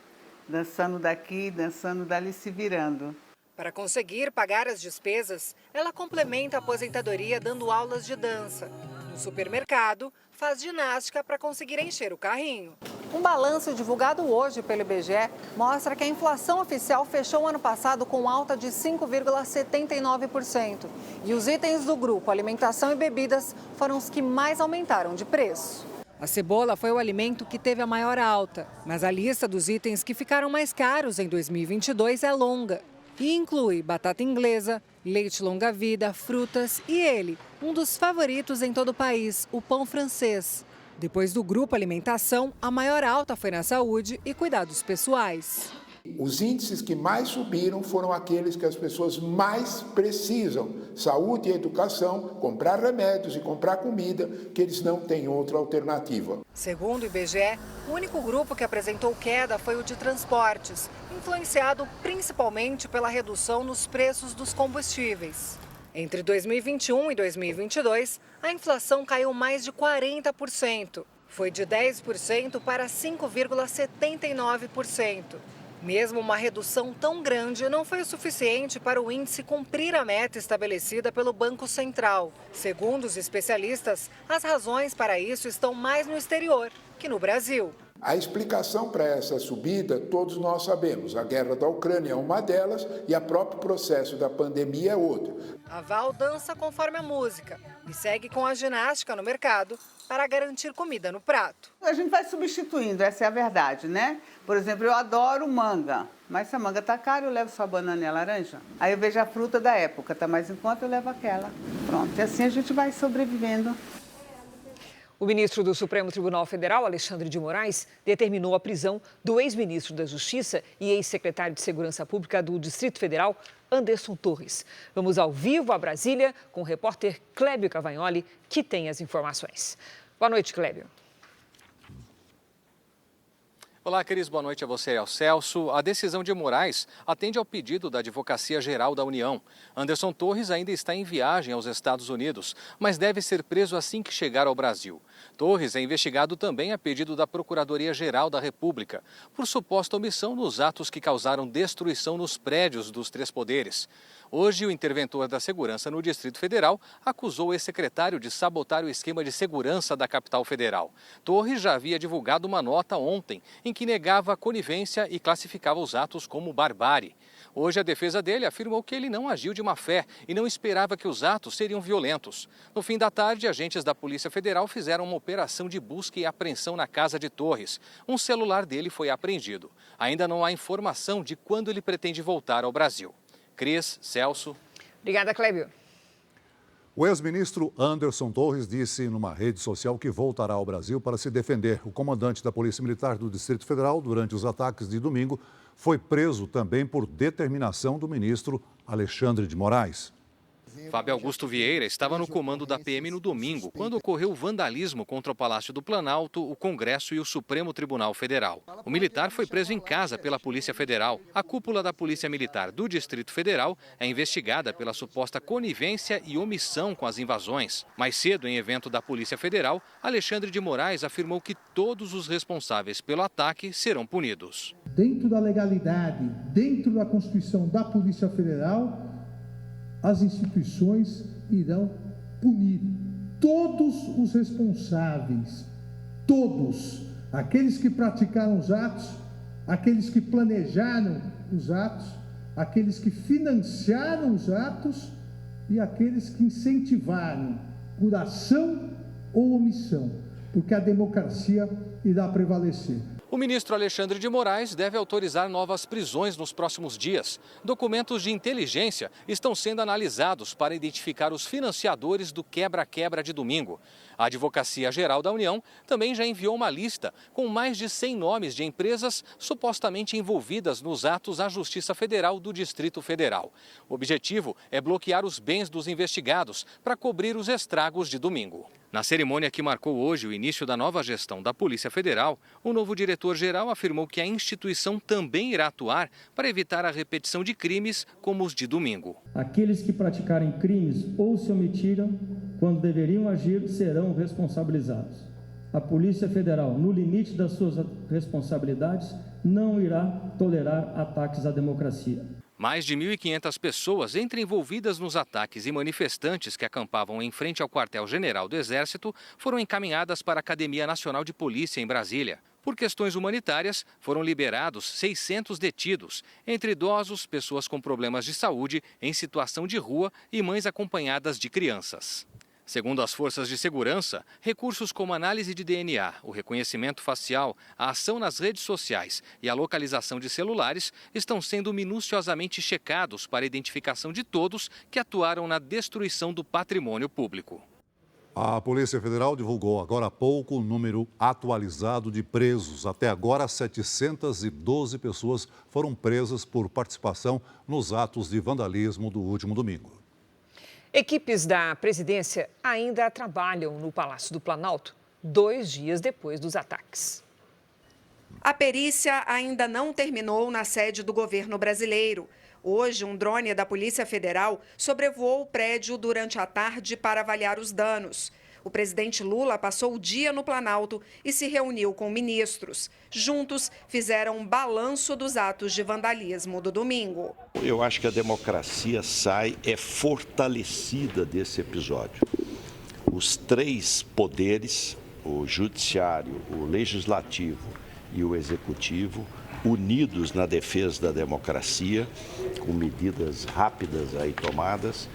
dançando daqui, dançando dali, se virando.
Para conseguir pagar as despesas, ela complementa a aposentadoria dando aulas de dança. No supermercado, faz ginástica para conseguir encher o carrinho. Um balanço divulgado hoje pelo IBGE mostra que a inflação oficial fechou o ano passado com alta de 5,79%. E os itens do grupo alimentação e bebidas foram os que mais aumentaram de preço. A cebola foi o alimento que teve a maior alta, mas a lista dos itens que ficaram mais caros em 2022 é longa. E inclui batata inglesa, leite longa-vida, frutas e ele, um dos favoritos em todo o país, o pão francês. Depois do grupo alimentação, a maior alta foi na saúde e cuidados pessoais.
Os índices que mais subiram foram aqueles que as pessoas mais precisam. Saúde e educação, comprar remédios e comprar comida, que eles não têm outra alternativa.
Segundo o IBGE, o único grupo que apresentou queda foi o de transportes, influenciado principalmente pela redução nos preços dos combustíveis. Entre 2021 e 2022, a inflação caiu mais de 40%. Foi de 10% para 5,79%. Mesmo uma redução tão grande não foi o suficiente para o índice cumprir a meta estabelecida pelo Banco Central. Segundo os especialistas, as razões para isso estão mais no exterior que no Brasil.
A explicação para essa subida, todos nós sabemos. A guerra da Ucrânia é uma delas e o próprio processo da pandemia é outro.
A Val dança conforme a música e segue com a ginástica no mercado para garantir comida no prato.
A gente vai substituindo, essa é a verdade, né? Por exemplo, eu adoro manga, mas se a manga tá cara, eu levo só banana e a laranja. Aí eu vejo a fruta da época, tá mais em conta, eu levo aquela. Pronto, e assim a gente vai sobrevivendo.
O ministro do Supremo Tribunal Federal, Alexandre de Moraes, determinou a prisão do ex-ministro da Justiça e ex-secretário de Segurança Pública do Distrito Federal, Anderson Torres. Vamos ao vivo a Brasília com o repórter Clébio Cavagnoli, que tem as informações. Boa noite, Clébio.
Olá, Cris. Boa noite a você e ao Celso. A decisão de Moraes atende ao pedido da Advocacia Geral da União. Anderson Torres ainda está em viagem aos Estados Unidos, mas deve ser preso assim que chegar ao Brasil. Torres é investigado também a pedido da Procuradoria-Geral da República, por suposta omissão nos atos que causaram destruição nos prédios dos três poderes. Hoje, o interventor da segurança no Distrito Federal acusou o ex-secretário de sabotar o esquema de segurança da capital federal. Torres já havia divulgado uma nota ontem em que negava a conivência e classificava os atos como barbárie. Hoje, a defesa dele afirmou que ele não agiu de má fé e não esperava que os atos seriam violentos. No fim da tarde, agentes da Polícia Federal fizeram uma operação de busca e apreensão na casa de Torres. Um celular dele foi apreendido. Ainda não há informação de quando ele pretende voltar ao Brasil. Cris, Celso.
Obrigada, Clébio.
O ex-ministro Anderson Torres disse numa rede social que voltará ao Brasil para se defender. O comandante da Polícia Militar do Distrito Federal, durante os ataques de domingo, foi preso também por determinação do ministro Alexandre de Moraes.
Fábio Augusto Vieira estava no comando da PM no domingo, quando ocorreu o vandalismo contra o Palácio do Planalto, o Congresso e o Supremo Tribunal Federal. O militar foi preso em casa pela Polícia Federal. A cúpula da Polícia Militar do Distrito Federal é investigada pela suposta conivência e omissão com as invasões. Mais cedo, em evento da Polícia Federal, Alexandre de Moraes afirmou que todos os responsáveis pelo ataque serão punidos.
Dentro da legalidade, dentro da Constituição da Polícia Federal, as instituições irão punir todos os responsáveis, todos, aqueles que praticaram os atos, aqueles que planejaram os atos, aqueles que financiaram os atos e aqueles que incentivaram por ação ou omissão, porque a democracia irá prevalecer.
O ministro Alexandre de Moraes deve autorizar novas prisões nos próximos dias. Documentos de inteligência estão sendo analisados para identificar os financiadores do quebra-quebra de domingo. A Advocacia Geral da União também já enviou uma lista com mais de 100 nomes de empresas supostamente envolvidas nos atos à Justiça Federal do Distrito Federal. O objetivo é bloquear os bens dos investigados para cobrir os estragos de domingo. Na cerimônia que marcou hoje o início da nova gestão da Polícia Federal, o novo diretor-geral afirmou que a instituição também irá atuar para evitar a repetição de crimes como os de domingo.
Aqueles que praticarem crimes ou se omitiram
quando deveriam agir, serão responsabilizados. A Polícia Federal, no limite das suas responsabilidades, não irá tolerar ataques à democracia.
Mais de 1.500 pessoas, entre envolvidas nos ataques e manifestantes que acampavam em frente ao quartel-general do Exército, foram encaminhadas para a Academia Nacional de Polícia em Brasília. Por questões humanitárias, foram liberados 600 detidos, entre idosos, pessoas com problemas de saúde, em situação de rua e mães acompanhadas de crianças. Segundo as forças de segurança, recursos como análise de DNA, o reconhecimento facial, a ação nas redes sociais e a localização de celulares estão sendo minuciosamente checados para a identificação de todos que atuaram na destruição do patrimônio público.
A Polícia Federal divulgou agora há pouco o número atualizado de presos. Até agora, 712 pessoas foram presas por participação nos atos de vandalismo do último domingo.
Equipes da presidência ainda trabalham no Palácio do Planalto 2 dias depois dos ataques.
A perícia ainda não terminou na sede do governo brasileiro. Hoje, um drone da Polícia Federal sobrevoou o prédio durante a tarde para avaliar os danos. O presidente Lula passou o dia no Planalto e se reuniu com ministros. Juntos, fizeram um balanço dos atos de vandalismo do domingo.
Eu acho que a democracia sai fortalecida desse episódio. Os 3 poderes, o judiciário, o legislativo e o executivo, unidos na defesa da democracia, com medidas rápidas aí tomadas,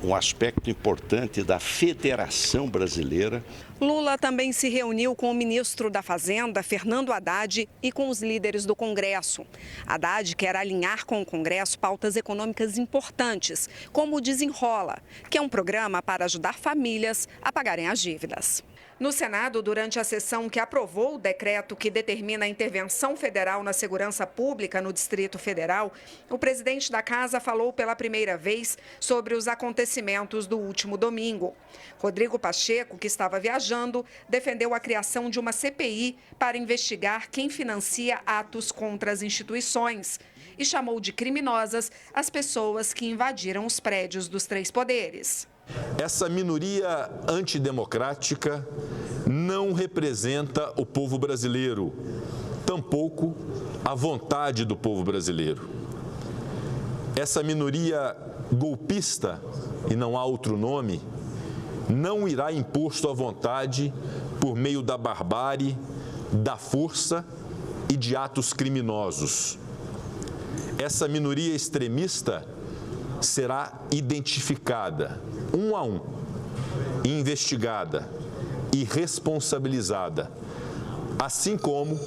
um aspecto importante da federação brasileira.
Lula também se reuniu com o ministro da Fazenda, Fernando Haddad, e com os líderes do Congresso. Haddad quer alinhar com o Congresso pautas econômicas importantes, como o Desenrola, que é um programa para ajudar famílias a pagarem as dívidas. No Senado, durante a sessão que aprovou o decreto que determina a intervenção federal na segurança pública no Distrito Federal, o presidente da Casa falou pela primeira vez sobre os acontecimentos do último domingo. Rodrigo Pacheco, que estava viajando, defendeu a criação de uma CPI para investigar quem financia atos contra as instituições e chamou de criminosas as pessoas que invadiram os prédios dos 3 poderes.
Essa minoria antidemocrática não representa o povo brasileiro, tampouco a vontade do povo brasileiro. Essa minoria golpista, e não há outro nome, não irá impor sua vontade por meio da barbárie, da força e de atos criminosos. Essa minoria extremista será identificada, um a um, investigada e responsabilizada, assim como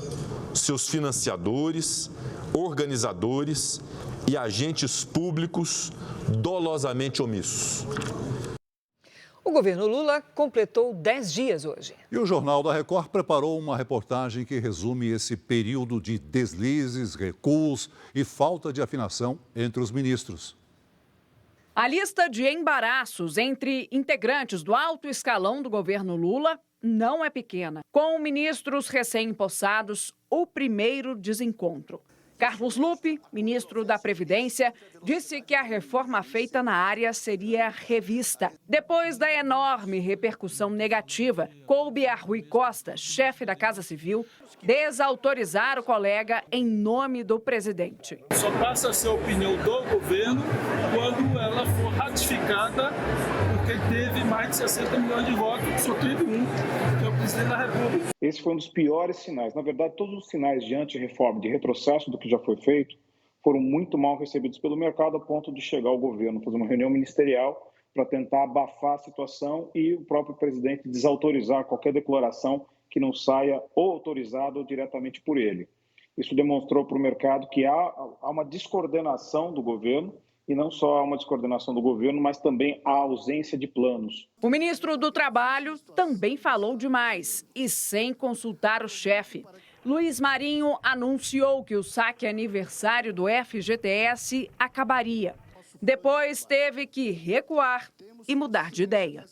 seus financiadores, organizadores e agentes públicos dolosamente omissos.
O governo Lula completou 10 dias hoje.
E o Jornal da Record preparou uma reportagem que resume esse período de deslizes, recuos e falta de afinação entre os ministros.
A lista de embaraços entre integrantes do alto escalão do governo Lula não é pequena. Com ministros recém-empossados, o primeiro desencontro. Carlos Lupe, ministro da Previdência, disse que a reforma feita na área seria revista. Depois da enorme repercussão negativa, coube a Rui Costa, chefe da Casa Civil, desautorizar o colega em nome do presidente.
Só passa a ser a opinião do governo quando ela for ratificada, porque teve mais de 60 milhões de votos, só teve um, que é o presidente da República.
Esse foi um dos piores sinais. Na verdade, todos os sinais de antirreforma, de retrocesso do que já foi feito, foram muito mal recebidos pelo mercado a ponto de chegar ao governo, fazer uma reunião ministerial para tentar abafar a situação e o próprio presidente desautorizar qualquer declaração que não saia ou autorizada ou diretamente por ele. Isso demonstrou para o mercado que há uma descoordenação do governo, e não só há uma descoordenação do governo, mas também a ausência de planos.
O ministro do Trabalho também falou demais e sem consultar o chefe. Luiz Marinho anunciou que o saque aniversário do FGTS acabaria. Depois teve que recuar e mudar de ideia.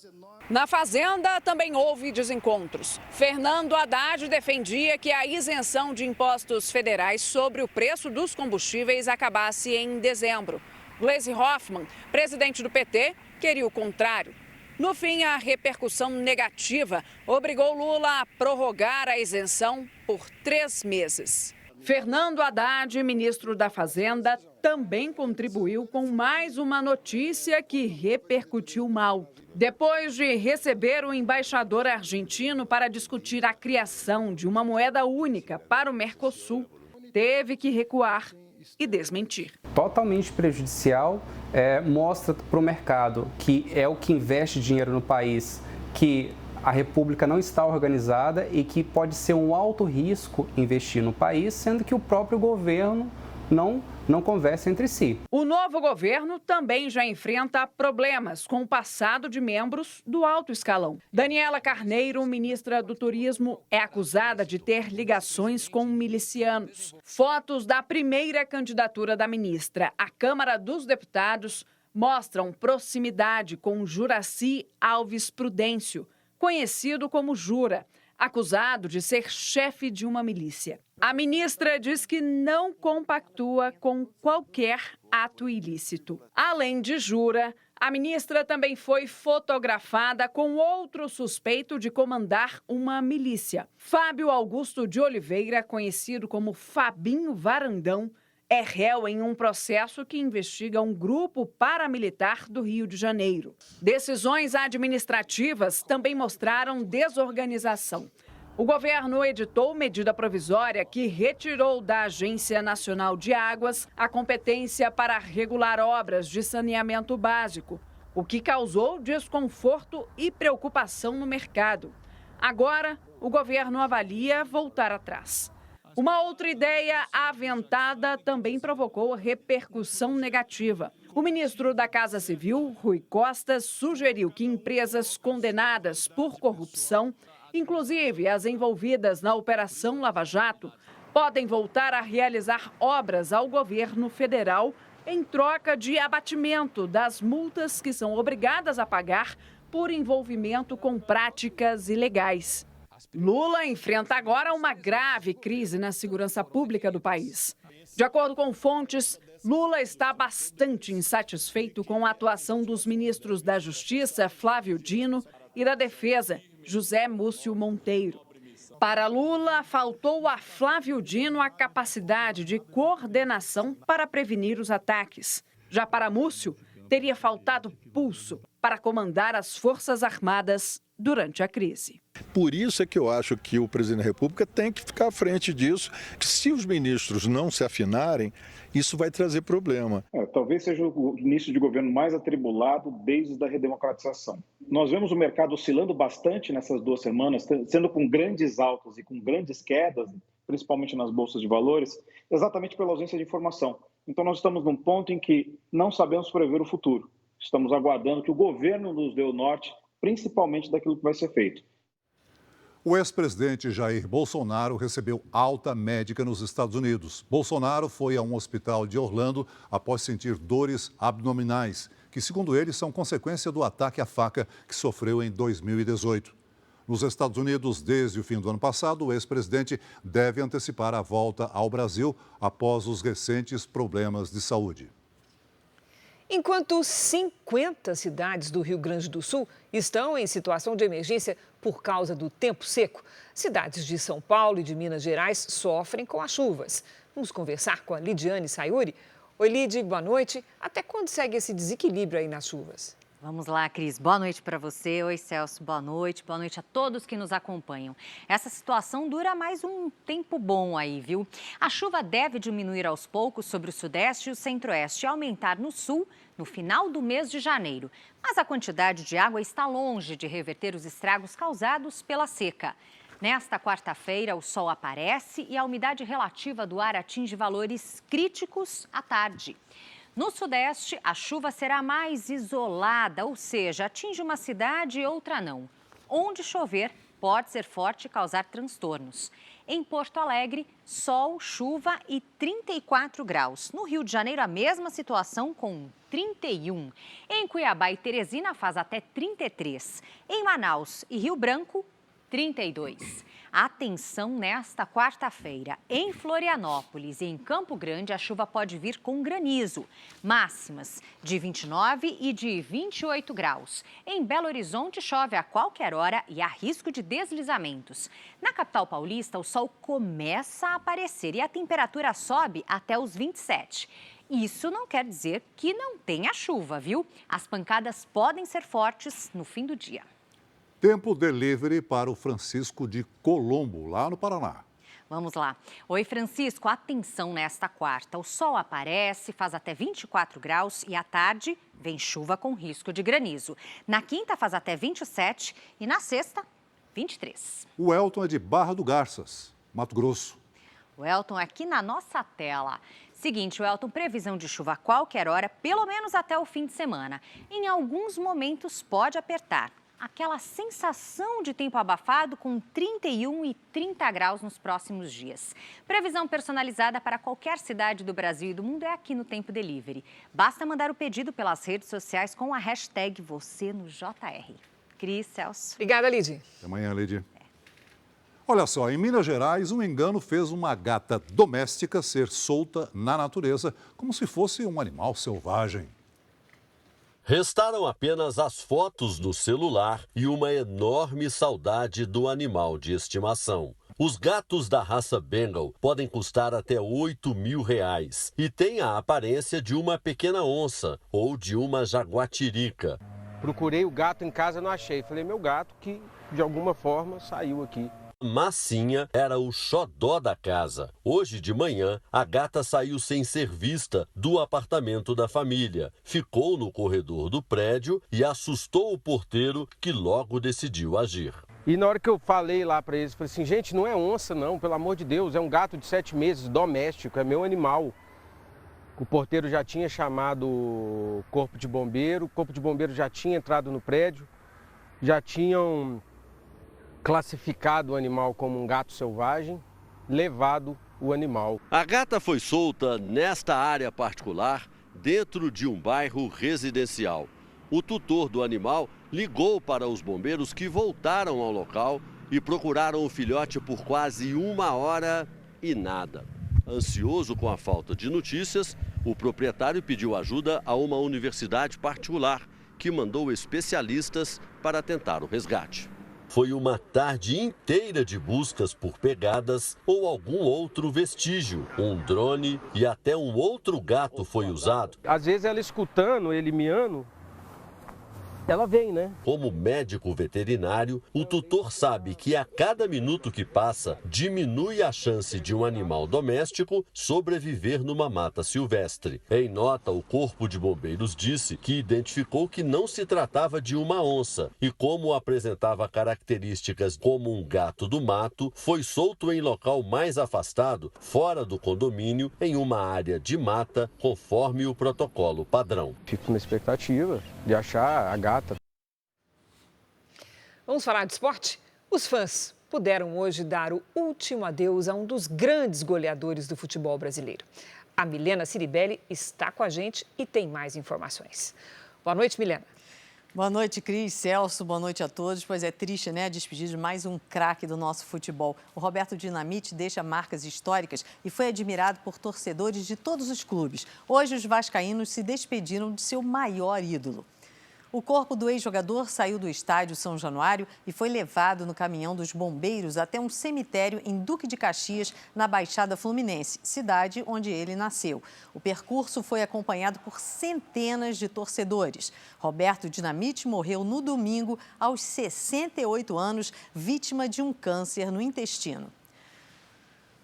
Na Fazenda também houve desencontros. Fernando Haddad defendia que a isenção de impostos federais sobre o preço dos combustíveis acabasse em dezembro. Gleisi Hoffmann, presidente do PT, queria o contrário. No fim, a repercussão negativa obrigou Lula a prorrogar a isenção por 3 meses. Fernando Haddad, ministro da Fazenda, também contribuiu com mais uma notícia que repercutiu mal. Depois de receber o embaixador argentino para discutir a criação de uma moeda única para o Mercosul, teve que recuar e desmentir.
Totalmente prejudicial, mostra para o mercado que é o que investe dinheiro no país, que a República não está organizada e que pode ser um alto risco investir no país, sendo que o próprio governo não conversa entre si.
O novo governo também já enfrenta problemas com o passado de membros do alto escalão. Daniela Carneiro, ministra do Turismo, é acusada de ter ligações com milicianos. Fotos da primeira candidatura da ministra à Câmara dos Deputados mostram proximidade com Juraci Alves Prudêncio, conhecido como Jura, acusado de ser chefe de uma milícia. A ministra diz que não compactua com qualquer ato ilícito. Além de Jura, a ministra também foi fotografada com outro suspeito de comandar uma milícia. Fábio Augusto de Oliveira, conhecido como Fabinho Varandão, é réu em um processo que investiga um grupo paramilitar do Rio de Janeiro. Decisões administrativas também mostraram desorganização. O governo editou medida provisória que retirou da Agência Nacional de Águas a competência para regular obras de saneamento básico, o que causou desconforto e preocupação no mercado. Agora, o governo avalia voltar atrás. Uma outra ideia aventada também provocou repercussão negativa. O ministro da Casa Civil, Rui Costa, sugeriu que empresas condenadas por corrupção, inclusive as envolvidas na Operação Lava Jato, podem voltar a realizar obras ao governo federal em troca de abatimento das multas que são obrigadas a pagar por envolvimento com práticas ilegais. Lula enfrenta agora uma grave crise na segurança pública do país. De acordo com fontes, Lula está bastante insatisfeito com a atuação dos ministros da Justiça, Flávio Dino, e da Defesa, José Múcio Monteiro. Para Lula, faltou a Flávio Dino a capacidade de coordenação para prevenir os ataques. Já para Múcio, teria faltado pulso para comandar as Forças Armadas durante a crise.
Por isso é que eu acho que o presidente da República tem que ficar à frente disso, que se os ministros não se afinarem, isso vai trazer problema.
Talvez seja o início de governo mais atribulado desde a redemocratização. Nós vemos o mercado oscilando bastante nessas 2 semanas, sendo com grandes altas e com grandes quedas, principalmente nas bolsas de valores, exatamente pela ausência de informação. Então nós estamos num ponto em que não sabemos prever o futuro. Estamos aguardando que o governo nos dê o norte, principalmente daquilo que vai ser feito.
O ex-presidente Jair Bolsonaro recebeu alta médica nos Estados Unidos. Bolsonaro foi a um hospital de Orlando após sentir dores abdominais, que, segundo ele, são consequência do ataque à faca que sofreu em 2018. Nos Estados Unidos, desde o fim do ano passado, o ex-presidente deve antecipar a volta ao Brasil após os recentes problemas de saúde.
Enquanto 50 cidades do Rio Grande do Sul estão em situação de emergência por causa do tempo seco, cidades de São Paulo e de Minas Gerais sofrem com as chuvas. Vamos conversar com a Lidiane Sayuri. Oi, Lid, boa noite. Até quando segue esse desequilíbrio aí nas chuvas?
Vamos lá, Cris. Boa noite para você. Oi, Celso. Boa noite. Boa noite a todos que nos acompanham. Essa situação dura mais um tempo bom aí, viu? A chuva deve diminuir aos poucos sobre o sudeste e o centro-oeste e aumentar no sul no final do mês de janeiro. Mas a quantidade de água está longe de reverter os estragos causados pela seca. Nesta quarta-feira, o sol aparece e a umidade relativa do ar atinge valores críticos à tarde. No sudeste, a chuva será mais isolada, ou seja, atinge uma cidade e outra não. Onde chover, pode ser forte e causar transtornos. Em Porto Alegre, sol, chuva e 34 graus. No Rio de Janeiro, a mesma situação com 31. Em Cuiabá e Teresina, faz até 33. Em Manaus e Rio Branco, 32. Atenção nesta quarta-feira. Em Florianópolis e em Campo Grande, a chuva pode vir com granizo. Máximas de 29 e de 28 graus. Em Belo Horizonte, chove a qualquer hora e há risco de deslizamentos. Na capital paulista, o sol começa a aparecer e a temperatura sobe até os 27. Isso não quer dizer que não tenha chuva, viu? As pancadas podem ser fortes no fim do dia.
Tempo delivery para o Francisco de Colombo, lá no Paraná.
Vamos lá. Oi, Francisco, atenção nesta quarta. O sol aparece, faz até 24 graus e à tarde vem chuva com risco de granizo. Na quinta faz até 27 e na sexta, 23.
O Elton é de Barra do Garças, Mato Grosso.
O Elton é aqui na nossa tela. Seguinte, o Elton, previsão de chuva a qualquer hora, pelo menos até o fim de semana. Em alguns momentos pode apertar. Aquela sensação de tempo abafado com 31 e 30 graus nos próximos dias. Previsão personalizada para qualquer cidade do Brasil e do mundo é aqui no Tempo Delivery. Basta mandar o pedido pelas redes sociais com a hashtag #VocêNoJR. Cris, Celso.
Obrigada, Lidy.
Até amanhã, Lidy. Olha só, em Minas Gerais, um engano fez uma gata doméstica ser solta na natureza como se fosse um animal selvagem.
Restaram apenas as fotos no celular e uma enorme saudade do animal de estimação. Os gatos da raça Bengal podem custar até R$8.000 e têm a aparência de uma pequena onça ou de uma jaguatirica.
Procurei o gato em casa, não achei. Falei, meu gato que de alguma forma saiu aqui.
Massinha era o xodó da casa. Hoje de manhã, a gata saiu sem ser vista do apartamento da família. Ficou no corredor do prédio e assustou o porteiro, que logo decidiu agir.
E na hora que eu falei lá para eles, falei assim, gente, não é onça não, pelo amor de Deus, é um gato de 7 meses, doméstico, é meu animal. O porteiro já tinha chamado o corpo de bombeiro já tinha entrado no prédio, já tinham classificado o animal como um gato selvagem, levado o animal.
A gata foi solta nesta área particular, dentro de um bairro residencial. O tutor do animal ligou para os bombeiros, que voltaram ao local e procuraram o filhote por quase 1 hora e nada. Ansioso com a falta de notícias, o proprietário pediu ajuda a uma universidade particular, que mandou especialistas para tentar o resgate. Foi uma tarde inteira de buscas por pegadas ou algum outro vestígio. Um drone e até um outro gato foi usado.
Às vezes ela escutando, ele miando, ela vem, né?
Como médico veterinário, o tutor sabe que a cada minuto que passa, diminui a chance de um animal doméstico sobreviver numa mata silvestre. Em nota, o Corpo de Bombeiros disse que identificou que não se tratava de uma onça e, como apresentava características como um gato do mato, foi solto em local mais afastado, fora do condomínio, em uma área de mata, conforme o protocolo padrão.
Fico na expectativa de achar a gata.
Vamos falar de esporte? Os fãs puderam hoje dar o último adeus a um dos grandes goleadores do futebol brasileiro. A Milena Ciribelli está com a gente e tem mais informações. Boa noite, Milena.
Boa noite, Cris, Celso, boa noite a todos. Pois é triste, né, a despedir de mais um craque do nosso futebol. O Roberto Dinamite deixa marcas históricas e foi admirado por torcedores de todos os clubes. Hoje, os vascaínos se despediram de seu maior ídolo. O corpo do ex-jogador saiu do estádio São Januário e foi levado no caminhão dos bombeiros até um cemitério em Duque de Caxias, na Baixada Fluminense, cidade onde ele nasceu. O percurso foi acompanhado por centenas de torcedores. Roberto Dinamite morreu no domingo, aos 68 anos, vítima de um câncer no intestino.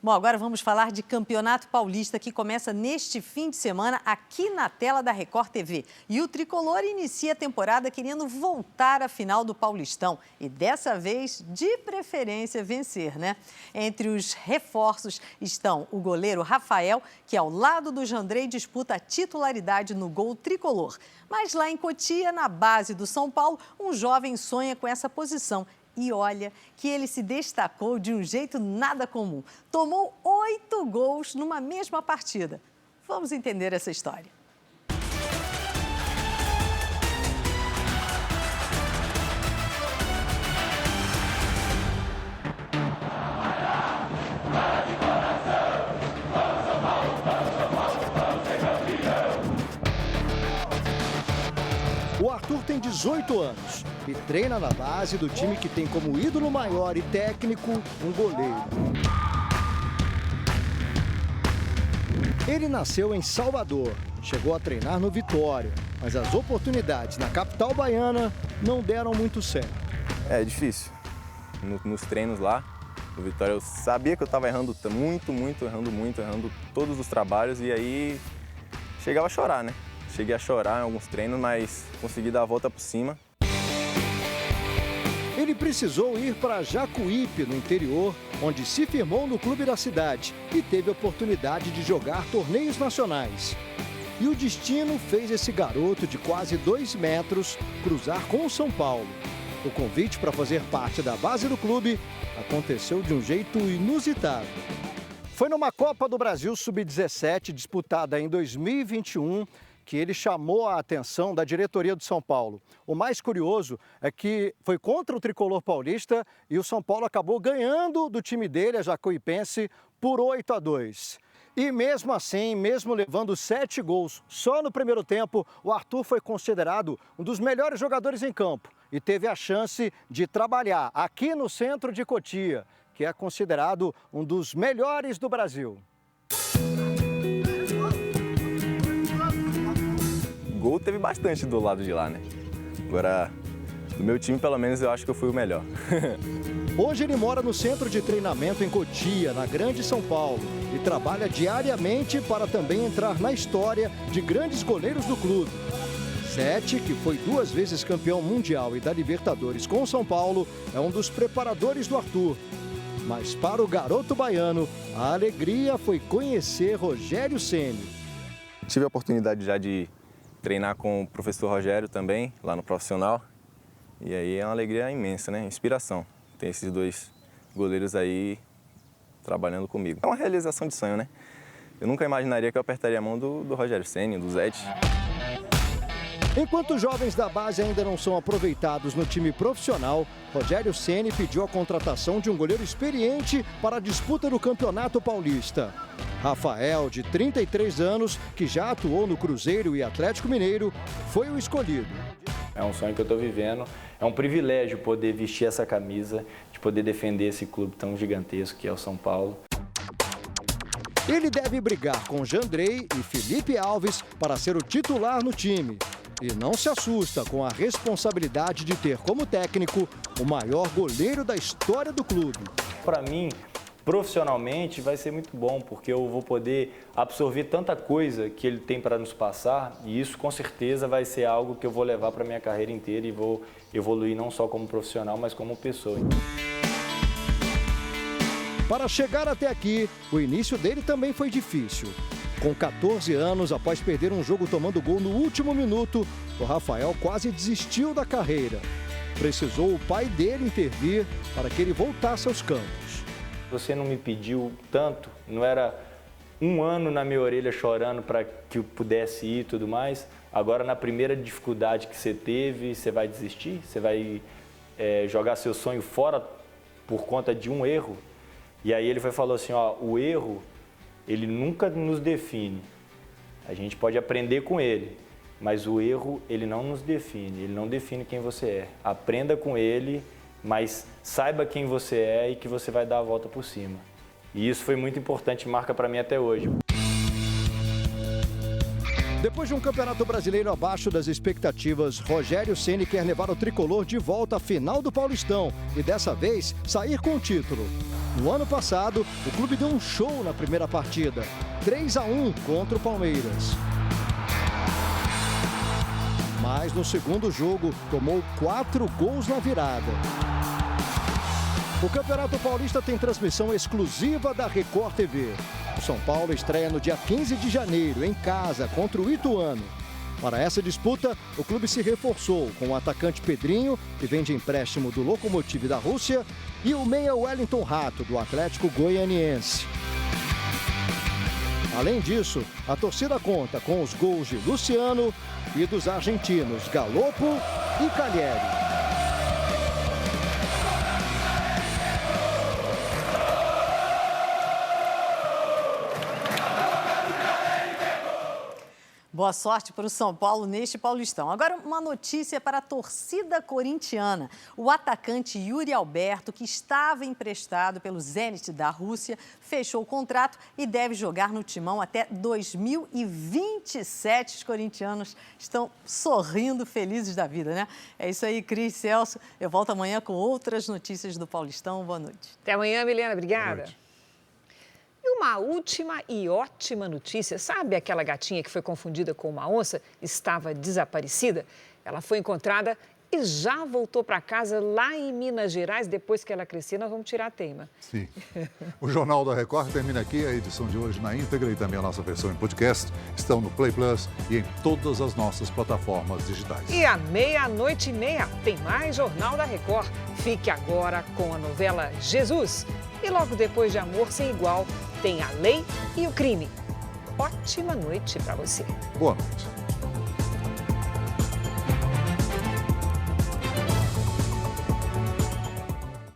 Bom, agora vamos falar de Campeonato Paulista, que começa neste fim de semana aqui na tela da Record TV. E o Tricolor inicia a temporada querendo voltar à final do Paulistão. E dessa vez, de preferência, vencer, né? Entre os reforços estão o goleiro Rafael, que ao lado do Jandrei disputa a titularidade no gol tricolor. Mas lá em Cotia, na base do São Paulo, um jovem sonha com essa posição. E olha que ele se destacou de um jeito nada comum. Tomou 8 gols numa mesma partida. Vamos entender essa história.
O Arthur tem 18 anos e treina na base do time que tem como ídolo maior e técnico um goleiro. Ele nasceu em Salvador, chegou a treinar no Vitória, mas as oportunidades na capital baiana não deram muito certo.
É difícil. Nos treinos lá, no Vitória, eu sabia que eu estava errando errando todos os trabalhos e aí chegava a chorar, né? Cheguei a chorar em alguns treinos, mas consegui dar a volta por cima.
Ele precisou ir para Jacuípe, no interior, onde se firmou no clube da cidade e teve a oportunidade de jogar torneios nacionais. E o destino fez esse garoto de quase 2 metros cruzar com o São Paulo. O convite para fazer parte da base do clube aconteceu de um jeito inusitado. Foi numa Copa do Brasil Sub-17, disputada em 2021, que ele chamou a atenção da diretoria do São Paulo. O mais curioso é que foi contra o tricolor paulista e o São Paulo acabou ganhando do time dele, a Jacuipense, por 8-2. E mesmo assim, mesmo levando 7 gols só no primeiro tempo, o Arthur foi considerado um dos melhores jogadores em campo e teve a chance de trabalhar aqui no centro de Cotia, que é considerado um dos melhores do Brasil.
Gol teve bastante do lado de lá, né? Agora, do meu time, pelo menos, eu acho que eu fui o melhor.
Hoje ele mora no centro de treinamento em Cotia, na Grande São Paulo, e trabalha diariamente para também entrar na história de grandes goleiros do clube. Sete, que foi 2 vezes campeão mundial e da Libertadores com o São Paulo, é um dos preparadores do Arthur. Mas para o garoto baiano, a alegria foi conhecer Rogério Ceni.
Tive a oportunidade já de treinar com o professor Rogério também, lá no profissional. E aí é uma alegria imensa, né? Inspiração. Tem esses 2 goleiros aí trabalhando comigo. É uma realização de sonho, né? Eu nunca imaginaria que eu apertaria a mão do Rogério Ceni, do Zete.
Enquanto os jovens da base ainda não são aproveitados no time profissional, Rogério Ceni pediu a contratação de um goleiro experiente para a disputa do Campeonato Paulista. Rafael, de 33 anos, que já atuou no Cruzeiro e Atlético Mineiro, foi o escolhido.
É um sonho que eu estou vivendo, é um privilégio poder vestir essa camisa, de poder defender esse clube tão gigantesco que é o São Paulo.
Ele deve brigar com Jandrei e Felipe Alves para ser o titular no time. E não se assusta com a responsabilidade de ter como técnico o maior goleiro da história do clube.
Para mim, profissionalmente, vai ser muito bom, porque eu vou poder absorver tanta coisa que ele tem para nos passar, e isso com certeza vai ser algo que eu vou levar para a minha carreira inteira e vou evoluir não só como profissional, mas como pessoa.
Para chegar até aqui, o início dele também foi difícil. Com 14 anos, após perder um jogo tomando gol no último minuto, o Rafael quase desistiu da carreira. Precisou o pai dele intervir para que ele voltasse aos campos.
Você não me pediu tanto, não era 1 ano na minha orelha chorando para que eu pudesse ir e tudo mais. Agora, na primeira dificuldade que você teve, você vai desistir? Você vai jogar seu sonho fora por conta de um erro? E aí ele falou assim, ó, o erro, ele nunca nos define. A gente pode aprender com ele, mas o erro, ele não nos define, ele não define quem você é. Aprenda com ele, mas saiba quem você é e que você vai dar a volta por cima. E isso foi muito importante, marca para mim até hoje.
Depois de um campeonato brasileiro abaixo das expectativas, Rogério Ceni quer levar o tricolor de volta à final do Paulistão e dessa vez sair com o título. No ano passado, o clube deu um show na primeira partida, 3-1 contra o Palmeiras. Mas no segundo jogo, tomou 4 gols na virada. O Campeonato Paulista tem transmissão exclusiva da Record TV. O São Paulo estreia no dia 15 de janeiro, em casa, contra o Ituano. Para essa disputa, o clube se reforçou com o atacante Pedrinho, que vem de empréstimo do Lokomotiv da Rússia, e o meia Wellington Rato, do Atlético Goianiense. Além disso, a torcida conta com os gols de Luciano e dos argentinos Galopo e Cagliari.
Boa sorte para o São Paulo neste Paulistão. Agora, uma notícia para a torcida corintiana. O atacante Yuri Alberto, que estava emprestado pelo Zenit da Rússia, fechou o contrato e deve jogar no Timão até 2027. Os corintianos estão sorrindo, felizes da vida, né? É isso aí, Cris, Celso. Eu volto amanhã com outras notícias do Paulistão. Boa noite.
Até amanhã, Milena. Obrigada. E uma última e ótima notícia. Sabe aquela gatinha que foi confundida com uma onça? Estava desaparecida? Ela foi encontrada e já voltou para casa lá em Minas Gerais. Depois que ela crescer, nós vamos tirar a teima.
Sim. O Jornal da Record termina aqui. A edição de hoje na íntegra e também a nossa versão em podcast estão no Play Plus e em todas as nossas plataformas digitais.
E à 00:30 tem mais Jornal da Record. Fique agora com a novela Jesus. E logo depois de Amor Sem Igual, tem A Lei e o Crime. Ótima noite para você.
Boa noite.